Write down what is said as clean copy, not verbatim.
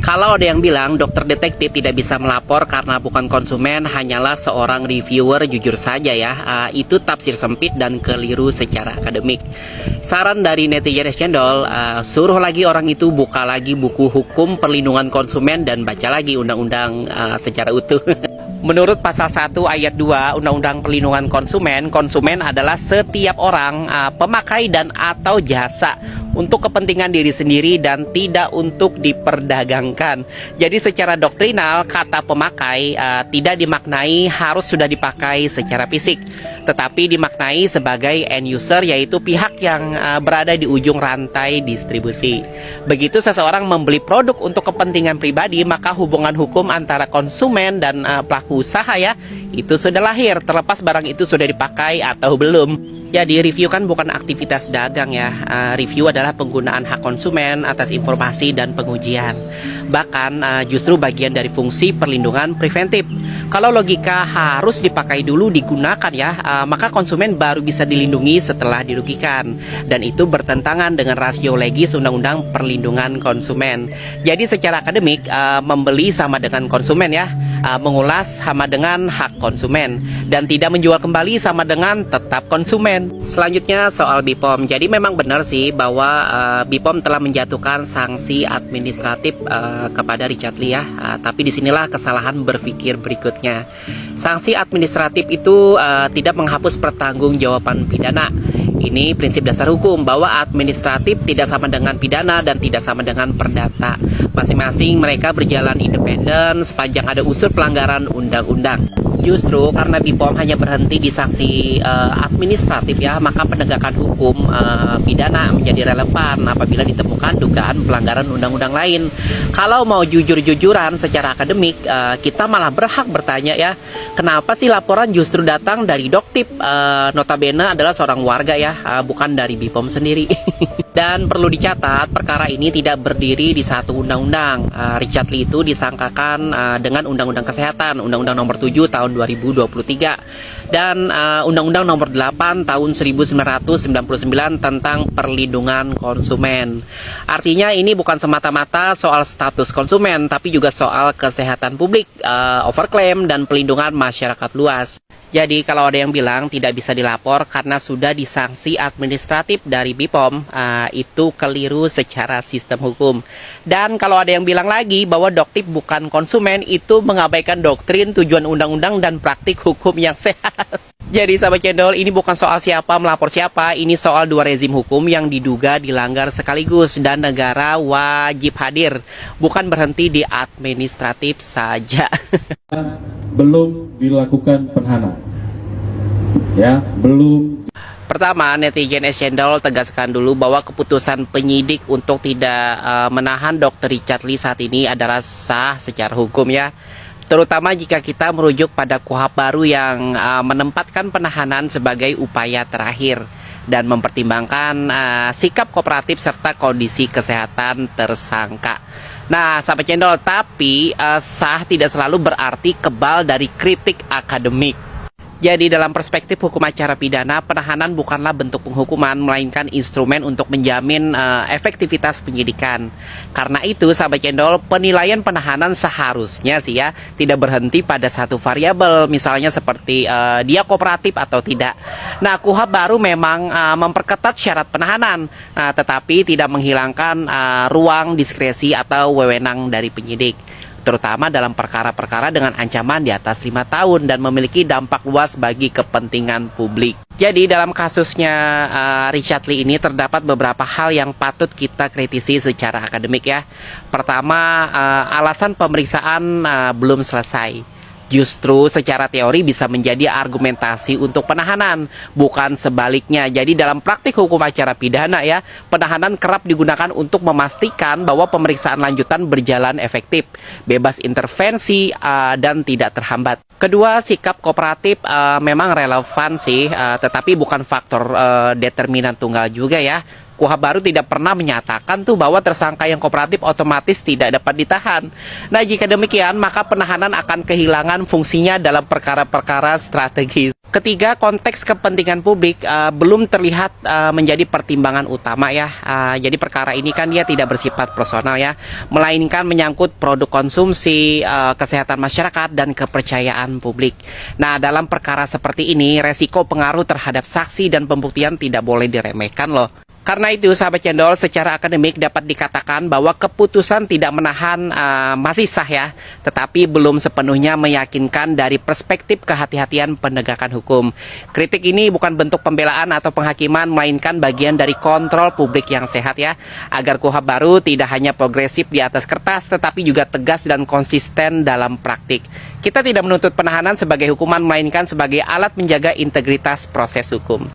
Kalau ada yang bilang dokter detektif tidak bisa melapor karena bukan konsumen, hanyalah seorang reviewer, jujur saja ya, itu tafsir sempit dan keliru secara akademik. Saran dari netizen cendol, suruh lagi orang itu buka lagi buku hukum perlindungan konsumen dan baca lagi undang-undang secara utuh. Menurut pasal 1 ayat 2 Undang-Undang Perlindungan Konsumen, konsumen adalah setiap orang, pemakai dan atau jasa untuk kepentingan diri sendiri dan tidak untuk diperdagangkan. Jadi secara doktrinal kata pemakai tidak dimaknai harus sudah dipakai secara fisik, tetapi dimaknai sebagai end user, yaitu pihak yang berada di ujung rantai distribusi. Begitu seseorang membeli produk untuk kepentingan pribadi, maka hubungan hukum antara konsumen dan pelaku usaha ya, itu sudah lahir, terlepas barang itu sudah dipakai atau belum. Jadi review kan bukan aktivitas dagang ya, review adalah penggunaan hak konsumen atas informasi dan pengujian. Bahkan justru bagian dari fungsi perlindungan preventif. Kalau logika harus dipakai dulu digunakan ya, maka konsumen baru bisa dilindungi setelah dirugikan. Dan itu bertentangan dengan rasio legis Undang-Undang Perlindungan Konsumen. Jadi secara akademik membeli sama dengan konsumen ya, mengulas sama dengan hak konsumen, dan tidak menjual kembali sama dengan tetap konsumen. Selanjutnya soal BPOM. Jadi memang benar sih bahwa BPOM telah menjatuhkan sanksi administratif kepada Richard Lee ya. Tapi disinilah kesalahan berpikir berikutnya. Sanksi administratif itu tidak menghapus pertanggungjawaban pidana. Ini prinsip dasar hukum bahwa administratif tidak sama dengan pidana dan tidak sama dengan perdata. Masing-masing mereka berjalan independen sepanjang ada unsur pelanggaran undang-undang. Justru karena BPOM hanya berhenti di sanksi administratif ya, maka penegakan hukum pidana menjadi relevan apabila ditemukan dugaan pelanggaran undang-undang lain. Kalau mau jujur-jujuran secara akademik, kita malah berhak bertanya ya, kenapa sih laporan justru datang dari Doktip, notabene adalah seorang warga ya, bukan dari BPOM sendiri. Dan perlu dicatat, perkara ini tidak berdiri di satu undang-undang. Richard Lee itu disangkakan dengan Undang-Undang Kesehatan, Undang-Undang Nomor 7 tahun 2023, dan Undang-Undang Nomor 8 tahun 1999 tentang perlindungan konsumen. Artinya ini bukan semata-mata soal status konsumen, tapi juga soal kesehatan publik, overclaim, dan pelindungan masyarakat luas. Jadi kalau ada yang bilang tidak bisa dilapor karena sudah disanksi administratif dari BPOM, itu keliru secara sistem hukum. Dan kalau ada yang bilang lagi bahwa Doktip bukan konsumen, itu mengabaikan doktrin, tujuan undang-undang, dan praktik hukum yang sehat. Jadi sahabat cendol, ini bukan soal siapa melapor siapa, ini soal dua rezim hukum yang diduga dilanggar sekaligus dan negara wajib hadir, bukan berhenti di administratif saja. Belum dilakukan penahanan ya, belum. Pertama, netizen cendol tegaskan dulu bahwa keputusan penyidik untuk tidak menahan Dr. Richard Lee saat ini adalah sah secara hukum ya, terutama jika kita merujuk pada KUHP baru yang menempatkan penahanan sebagai upaya terakhir dan mempertimbangkan sikap kooperatif serta kondisi kesehatan tersangka. Nah, sahabat cendol, tapi sah tidak selalu berarti kebal dari kritik akademik. Jadi dalam perspektif hukum acara pidana, penahanan bukanlah bentuk penghukuman, melainkan instrumen untuk menjamin efektivitas penyidikan. Karena itu, sahabat cendol, penilaian penahanan seharusnya sih ya tidak berhenti pada satu variabel, misalnya seperti dia kooperatif atau tidak. Nah, KUHP baru memang memperketat syarat penahanan, tetapi tidak menghilangkan ruang diskresi atau wewenang dari penyidik, terutama dalam perkara-perkara dengan ancaman di atas 5 tahun dan memiliki dampak luas bagi kepentingan publik. Jadi dalam kasusnya Richard Lee ini terdapat beberapa hal yang patut kita kritisi secara akademik ya. Pertama, alasan pemeriksaan belum selesai. Justru secara teori bisa menjadi argumentasi untuk penahanan, bukan sebaliknya. Jadi dalam praktik hukum acara pidana ya, penahanan kerap digunakan untuk memastikan bahwa pemeriksaan lanjutan berjalan efektif, bebas intervensi, dan tidak terhambat. Kedua, sikap kooperatif memang relevan sih, tetapi bukan faktor determinan tunggal juga ya. KUHP baru tidak pernah menyatakan tuh bahwa tersangka yang kooperatif otomatis tidak dapat ditahan. Nah, jika demikian, maka penahanan akan kehilangan fungsinya dalam perkara-perkara strategis. Ketiga, konteks kepentingan publik belum terlihat menjadi pertimbangan utama ya. Jadi perkara ini kan dia tidak bersifat personal ya, melainkan menyangkut produk konsumsi, kesehatan masyarakat, dan kepercayaan publik. Nah, dalam perkara seperti ini, resiko pengaruh terhadap saksi dan pembuktian tidak boleh diremehkan loh. Karena itu, sahabat cendol, secara akademik dapat dikatakan bahwa keputusan tidak menahan masih sah ya, tetapi belum sepenuhnya meyakinkan dari perspektif kehati-hatian penegakan hukum. Kritik ini bukan bentuk pembelaan atau penghakiman, melainkan bagian dari kontrol publik yang sehat ya, agar KUHP baru tidak hanya progresif di atas kertas, tetapi juga tegas dan konsisten dalam praktik. Kita tidak menuntut penahanan sebagai hukuman, melainkan sebagai alat menjaga integritas proses hukum.